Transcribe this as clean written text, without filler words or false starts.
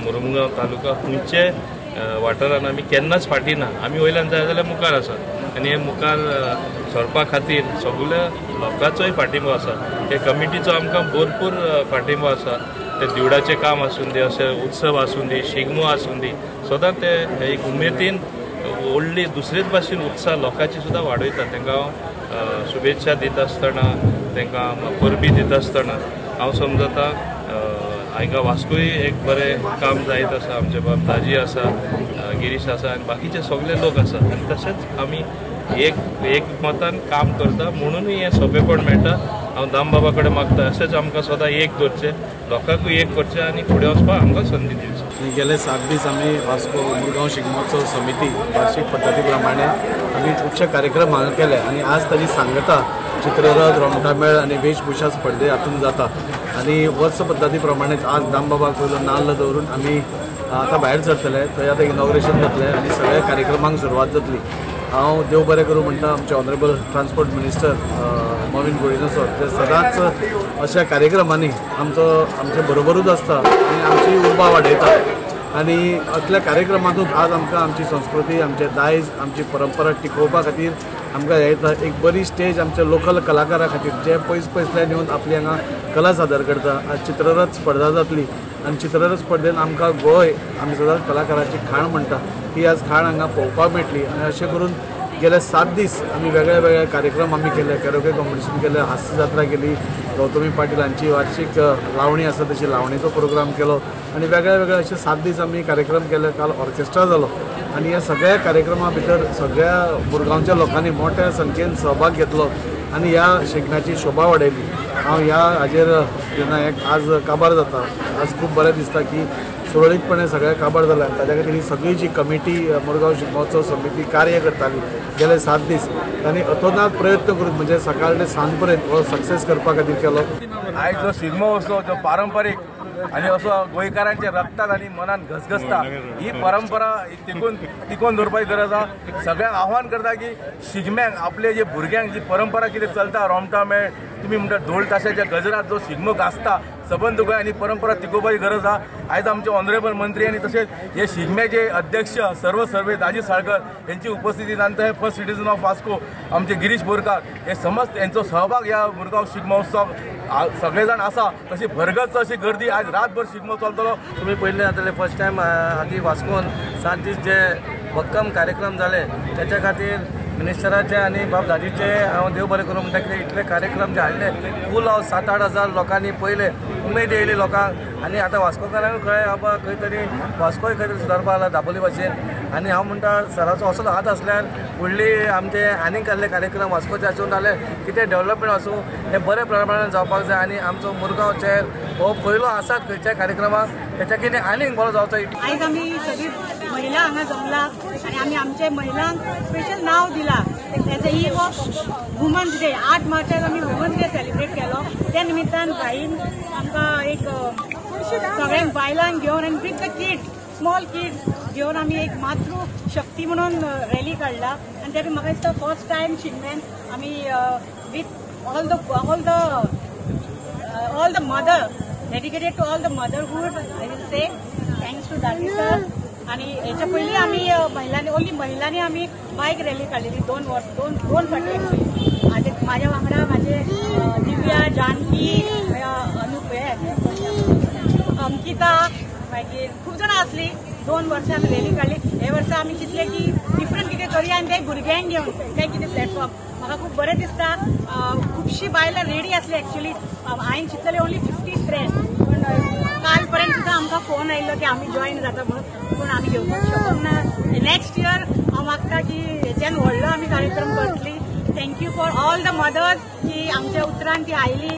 मुरुमगांव तालुका खंयचे वाठारान आमी केन्नाच फाटी ना। आमी वयल्यान जाय जाल्यार मुखार आसा आनी हे मुखार सरपा खातीर सगळ्या लोकांचोय फाटिंबो आसा। हे कमिटीचो आमकां भरपूर फाटिंबो आसा। ते दिवडाचें काम आसूं दी, अशे उत्सव आसूं दी, शिगमो आसूं दी, सदांच ते एक उमेदीन व्हडली दुसरेच भाशेन उत्साह लोकांची सुद्दां वाडयता। तांकां हांव शुभेच्छा दिता आसतना, तांकां परबी दिता आसतना हांव समजता हांगा वास्कोय एक बरें काम जायत आसा। आमचे बाब दाजी आसा, गिरीश आसा आनी बाकीचे सगळे लोक आसा आनी तशेंच आमी एक मतान काम करता म्हणूनय हें सोंपेपण मेळटा। हांव दामबाबा कडेन मागता अशेंच आमकां सदां एक करचें, लोकांकूय एक करचें आनी फुडें वचपाक आमकां संदी दिवची। गेले 7 दीस आमी वास्को मुरगांव शिगमोत्सव समिती वार्षिक पद्धती प्रमाणे आमी खुबशे कार्यक्रम हांगा केले आनी आज ताची सांगता चित्ररथ, रोमटामेळ आनी वेशभूषा स्पर्धे हातूंत जाता आनी वर्स पद्धती प्रमाणेच आज दामबाबाक पयलो नाल्ल दवरून आमी आतां भायर सरतले, थंय आतां इनॉग्रेशन जातलें आनी सगळ्या कार्यक्रमांक सुरवात जातली। हांव देव बरें करूं म्हणटा आमचे honourable transport minister Movin Kurian sir, ते सदांच अशा कार्यक्रमांनी आमचे बरोबरूच आसता आनी आमची उर्बा वाडयता आनी असल्या कार्यक्रमांतूच आज आमकां आमची संस्कृती, आमचे दायज, आमची परंपरा टिकोवपा खातीर आमकां येता एक बरी स्टेज आमच्या लोकल कलाकारा खातीर जे पयसल्यान येवन आपली हांगा कला सादर करता। आज चित्ररथ स्पर्धा जातली आनी चित्ररथ स्पर्धेन आमकां गोंय आमी सदांच कलाकाराची खाण म्हणटा ही आज खाण हांगा पळोवपाक मेळटली आनी अशें करून गेले 7 दीस आमी वेगळे वेगळे कार्यक्रम आमी केले, कॅरोके कॉम्पिटिशन केले, हास्य जात्रा केली, गौतमी पाटीलांची वार्षिक लावणी आसा तशी लावणीचो प्रोग्राम केलो आनी वेगळे वेगळे अशे 7 दीस आमी कार्यक्रम केले। काल ऑर्केस्ट्रा जालो आनी ह्या सगळ्या कार्यक्रमा भितर सगळ्या मुरगांवच्या लोकांनी मोठ्या संख्येन सहभाग घेतलो आनी ह्या शिगम्याची शोभा वाडयली। हांव ह्या हाजेर जेन्ना आज काबार जाता, आज खूब बरें दिसता की सुरळीतपणे सगळ्या काबार जाल्या। ताच्या खातीर ही सगळी जी कमिटी मुरगांव शिगमोत्सव समिती कार्य करताली गेले 7 दीस तांणी अतोनात प्रयत्न करून म्हणजे सकाळ ते सांज पर्यंत हो सक्सेस करपा खातीर केलो। आयज जो शिगमो उत्सव जो पारंपारीक आणि असो गोंयकारांच्या रक्तात आणि मनात घसघसता ही परंपरा टिकून दवरपाची गरज आसा। सगळ्यांक आव्हान करता की शिगम्यांक आपले जे भुरग्यांक जी परंपरा कितें चलता, रोमटामेळ तुम्ही म्हणटा ढोल ताशाच्या गजरात जो शिगमो गाजता सबंद गोंय आणि परंपरा टिकोवपाची गरज आहा। आयज आमचे ऑनरेबल मंत्री आणि तसेच हे शिगम्याचे अध्यक्ष सर्वे दाजी साळकर यांची उपस्थितीत हे फर्स्ट सिटीजन ऑफ वास्को आमचे गिरीश बोरकार हे समस्त यांचो सहभाग या मुरगांव शिगमोत्सव सगळे जाण आसा। तशी भरगच्च अशी गर्दी आज रातभर शिगमो चलतलो। तुम्ही पहिले जातले फर्स्ट टाइम आदी वास्कोन 7 दीस जे भक्कम कार्यक्रम जाले त्याच्या खातीर मिनिस्टराचे आणि बाब दाजीचे हांव देव बरें करूं म्हणटा कितें इतले कार्यक्रम जे हाडले फूल हांव 7-8 हजार लोकांनी पयले उमेद येयली लोकांक आनी आतां वास्कोकारांक कळ्ळें बाबा खंय तरी वास्कोय खंय तरी सुदारपा लागला दाबोली भाशेन आनी हांव म्हणटा सराचो असो हात आसल्यार फुडली आमचे आनीक कसले कार्यक्रम वास्कोचे आसूं नाल्यार कितें डेव्हलपमेंट आसूं हे बरे प्रमाणान जावपाक जाय आनी आमचो मुरगांवचे हो पयलो आसात खंयच्याय कार्यक्रमाक त्याच्या कितें आनीक बरो जावचो। आयज आमी सगळी महिला हांगा जमला आनी आमी आमचे महिलांक स्पेशल नाव दिला as a eve of women's day. 8 मार्चाक आमी वुमन्स डे सेलिब्रेट केलो। त्या निमित्तान बाईन आमकां एक सगळ्यांक बायलांक घेवन आनी bring the kids small kids घेवन आमी एक मातृ शक्ती म्हणून रॅली काडला आनी त्या म्हाका दिसता फर्स्ट टायम शिगम्यान आमी with all the mother dedicated to all the motherhood I will say thanks to Dadi sir। आणि याच्या पयलीं आमी महिलांनी आमी बायक रॅली काडलेली 2 फाटी एक्चुअली। माझ्या वांगडा माझे दिव्या, जानकी, अंकिता मागीर खूब जाणां आसली। 2 वर्सां आमी रॅली काडली। हे वर्सा आमी चिंतलें की डिफरंट कितें करया आनी ते भुरग्यांक घेवन तें कितें प्लॅटफॉर्म म्हाका खूब बरें दिसता। खुबशीं बायलां रेडी आसली एक्चुअली। हांवें चिंतलें ओन्ली 50 फ्रेंड्स पूण काल पर्यंत सुद्दां आमकां फोन आयिल्लो की आमी जॉयन जाता म्हणून पूण आमी घेवपाक शकूंक ना। नेक्स्ट इयर हांव मागता की हेच्यान व्हडलो आमी कार्यक्रम करतली। Thank you for all the mothers की आमच्या उतरान ती आयली।